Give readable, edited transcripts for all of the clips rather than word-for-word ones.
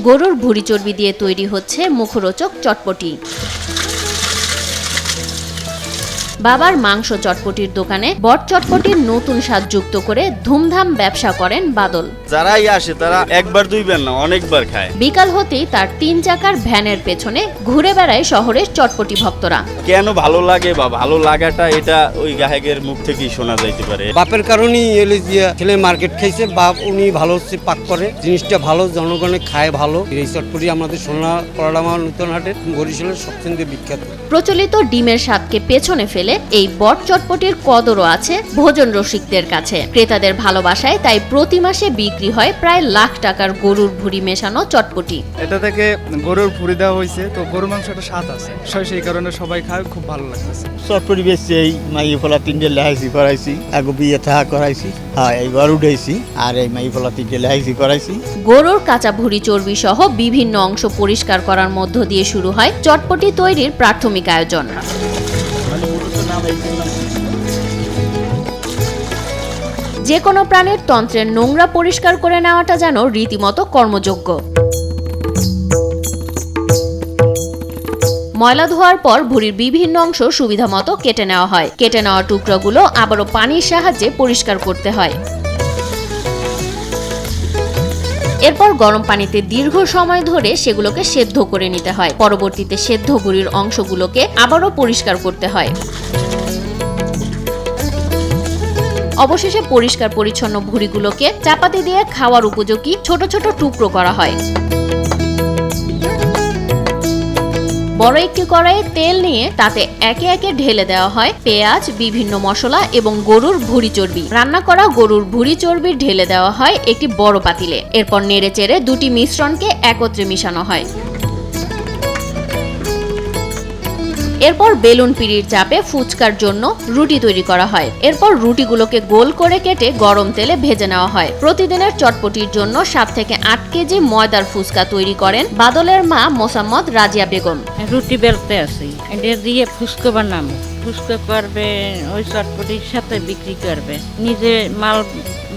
গরুর ভুঁড়ি চর্বি দিয়ে তৈরি হচ্ছে মুখরোচক চটপটি। বাবার মাংস চটপটির দোকানে বট চটপটির নতুন স্বাদ যুক্ত করে ধুমধাম ব্যবসা করেন বাদল। যারাই আসে তারা একবার দুইবার না অনেকবার খায়। বিকাল হতেই তার 3 চাকার ভ্যানের পেছনে ঘুরে বেড়ায় শহরের চটপটি ভক্তরা। কেন ভালো লাগে বা ভালো লাগাটা এটা ওই গ্রাহকের মুখ থেকেই শোনা যাইতে পারে। বাপের কারণেই এলে যে ছেলে মার্কেট খাইছে, বাপ উনি ভালো পাক করে, জিনিসটা ভালো, জনগণে খায় ভালো। এই চটপটি আমাদের সোনা পরাডামা নতুন হাটের বরিশালের সবচেয়ে বিখ্যাত। প্রচলিত ডিমের স্বাদকে পেছনে ফেলে এই বট চটপটির কদরও আছে ভোজন রসিকদের কাছে। ক্রেতাদের ভালোবাসায় তাই প্রতি মাসে বিক্রি হয় প্রায় লাখ টাকার গরুর ভুঁড়ি মেশানো চটপটি। এটা থেকে গরুর ভুঁড়ি দেওয়া হয়েছে, তো গরুর মাংসটা স্বাদ আছে, সেই কারণে সবাই খায়, খুব ভালো লাগতেছে। চটপটি বেশি এই মাই ফলা 3টে লেহাইছি করাইছি, আগে বিয়ে থাকা করাইছি, হ্যাঁ এইবার উঠেছি, আর এই মাই ফলা 3টে লেহাইছি করাইছি। গরুর কাঁচা ভুঁড়ি চর্বি সহ বিভিন্ন অংশ পরিষ্কার করার মধ্য দিয়ে শুরু হয় চটপটি তৈরির প্রাথমিক আয়োজন। যে কোনো প্রাণীর তন্ত্রের নোংরা পরিষ্কার করে নেওয়াটা যেন রীতিমতো কর্মযোগ্য। ময়লা ধোয়ার পর ভুঁড়ির বিভিন্ন অংশ সুবিধামতো কেটে নেওয়া হয়। কেটে নেওয়া টুকরোগুলো আবারও পানির সাহায্যে পরিষ্কার করতে হয়। এরপর গরম পানিতে দীর্ঘ সময় ধরে সেগুলোকে সেদ্ধ করে নিতে হয়। পরবর্তীতে সেদ্ধ ভুঁড়ির অংশগুলোকে আবারও পরিষ্কার করতে হয়। অবশেষে পরিষ্কার পরিচ্ছন্ন ভুঁড়িগুলোকে চাপাতি দিয়ে খাওয়ার উপযোগী ছোট ছোট টুকরো করা হয়। বড় একটি কড়াইয়ে তেল নিয়ে তাতে একে একে ঢেলে দেওয়া হয় পেঁয়াজ, বিভিন্ন মশলা এবং গরুর ভুঁড়ি চর্বি। রান্না করা গরুর ভুঁড়ি চর্বি ঢেলে দেওয়া হয় একটি বড় পাতিলে। এরপর নেড়েচেড়ে দুটি মিশ্রণকে একত্রে মিশানো হয়। এরপর বেলুন পিঁড়ির চাপে ফুচকার জন্য রুটি তৈরি করা হয়। এরপর রুটিগুলোকে গোল করে কেটে গরম তেলে ভেজে নেওয়া হয়। প্রতিদিনের চটপটির জন্য 7 থেকে 8 কেজি ময়দার ফুচকা তৈরি করেন বাদলের মা মোসাম্মদ রাজিয়া বেগম। রুটি বেলতে আসি, এটা দিয়ে ফুচকা বানাবো। ফুচকা করবে, ওই চটপটির সাথে বিক্রি করবে। নিজে মাল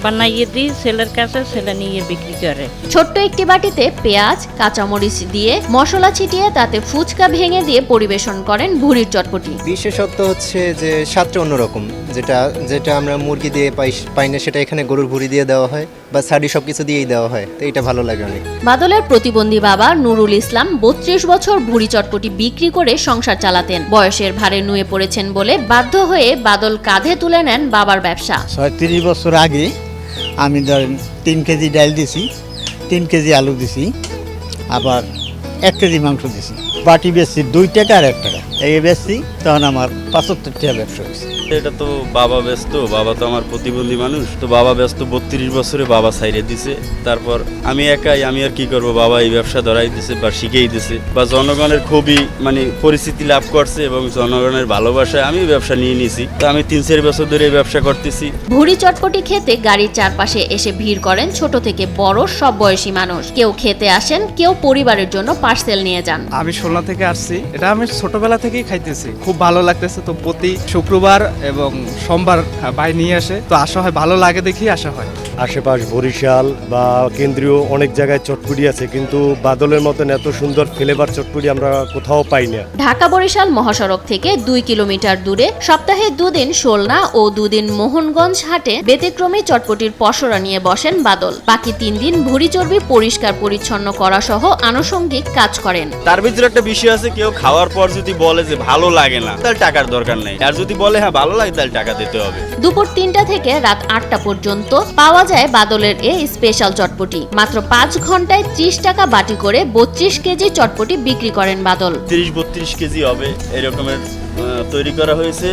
বানাইয়ে দিই ছেলের কাছে, ছেলে নিয়ে বিক্রি করে। ছোট্ট একটি বাটিতে পেঁয়াজ, কাঁচামরিচ দিয়ে মশলা ছিটিয়ে তাতে ফুচকা ভেঙে দিয়ে পরিবেশন করেন ভুঁড়ির চটপটি। বিশেষত্ব হচ্ছে যে স্বাদটা অন্যরকম, যেটা আমরা মুরগি দিয়ে পাই না, সেটা এখানে গরুর ভুঁড়ি দিয়ে দেওয়া হয় বা সাডি সবকিছু দিয়েই দেওয়া হয়, তো এটা ভালো লাগে অনেক। বাদলের প্রতিবন্ধী বাবা নুরুল ইসলাম 32 বছর ভুঁড়ি চটপটি বিক্রি করে সংসার চালাতেন। বয়সের ভারে নুয়ে পড়েছেন বলে বাধ্য হয়ে বাদল কাঁধে তুলে নেন বাবার ব্যবসা। 36 বছর আগে আমি ধরেন 3 কেজি ডাল দিছি, 3 কেজি আলু দিছি, আবার 1 কেজি মাংস দিছি। বাটি বেশি 2 টাকা আর 1 টাকা এই বেশি, তখন আমার 75 টাকা ব্যবসা হয়েছে। এটা তো বাবা ব্যস্ত, বাবা তো আমার প্রতিবন্ধী মানুষ, তো বাবা ব্যস্ত 32 বছরে বাবা ছাইরে দিছে। তারপর আমি একাই, আমি আর কি করব, বাবা এই ব্যবসা ধরাই দিছে বা শিখেই দিছে, বা জনগণের খুবই পরিস্থিতি লাভ করছে এবং জনগণের ভালোবাসায় আমি ব্যবসা নিয়ে নিছি। তো আমি 3-4 বছর ধরে এই ব্যবসা করতেছি। ভুঁড়ি চটপটি খেতে গাড়ির চারপাশে এসে ভিড় করেন ছোট থেকে বড় সব বয়সী মানুষ। কেউ খেতে আসেন, কেউ পরিবারের জন্য পার্সেল নিয়ে যান। আমি খুলনা থেকে আসছি, এটা আমি ছোটবেলা থেকেই খাইতেছি, খুব ভালো লাগতেছে। তো প্রতি শুক্রবার এবং সোমবার ভাই নিয়ে আসে, তো আসা হয়, ভালো লাগে দেখি আসা হয়। আশেপাশ বরিশাল বা কেন্দ্রীয় অনেক জায়গায় চটপুরি আছে, কিন্তু বাদলের মতন এত সুন্দর ফ্লেভার চটপুরি আমরা কোথাও পাই না। ঢাকা বরিশাল মহাসড়ক থেকে 2 কিলোমিটার দূরে সপ্তাহে 2 দিন শোলনা ও 2 দিন মোহনগঞ্জ হাটে ব্যতিক্রমী চটপটির পসরা নিয়ে বসেন বাদল। বাকি 3 দিন ভুঁড়ি চর্বি পরিষ্কার পরিচ্ছন্ন করা সহ আনুষঙ্গিক কাজ করেন। তার ভিতরে একটা বিষয় আছে, কেউ খাওয়ার পর যদি বলে যে ভালো লাগে না, তাহলে টাকার দরকার নেই। আর যদি বলে হ্যাঁ ভালো লাগে, তাহলে টাকা দিতে হবে। দুপুর 3টা থেকে রাত 8টা পর্যন্ত পাওয়া যায় বাদলের এই স্পেশাল চটপটি। মাত্র 5 ঘন্টায় 30 টাকা বাটি করে 32 কেজি চটপটি বিক্রি করেন বাদল। 30-32 কেজি হবে এরকমের তৈরি করা হয়েছে।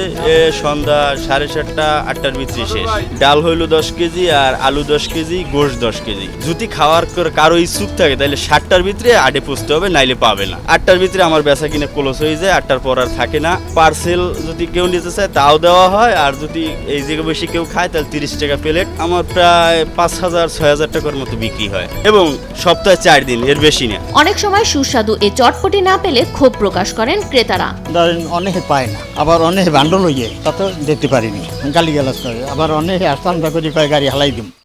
সন্ধ্যা 7:30 8টার ভিতরে শেষ। ডাল হইল 10 কেজি আর আলু 10 কেজি, গোশ 10 কেজি। যদি খাওয়ার কারো ইচ্ছুক থাকে তাহলে 7টার ভিতরে আটে পৌঁছতে হবে, নাইলে পাবে না। 8টার ভিতরে আমার বেচা কিনে ক্লোজ হয়ে যায়, 8টার পর আর থাকে না। পার্সেল যদি কেউ নিতে চায় তাও দেওয়া হয়, আর যদি এই জায়গায় বেশি কেউ খায় তাহলে 30 টাকা প্লেট। আমার প্রায় 5000-6000 টাকার মতো বিক্রি হয় এবং সপ্তাহে 4 দিন, এর বেশি না। অনেক সময় সুস্বাদু এই চটপটি না পেলে ক্ষোভ প্রকাশ করেন ক্রেতারা। ধরেন অনেকে পায় না, আবার অনেকে বান্ডল হয়ে যায়, তা তো দেখতে পারিনি, গালি গালাজ করে। আবার অনেকে আস্তান করি গাড়ি হালাই দিম।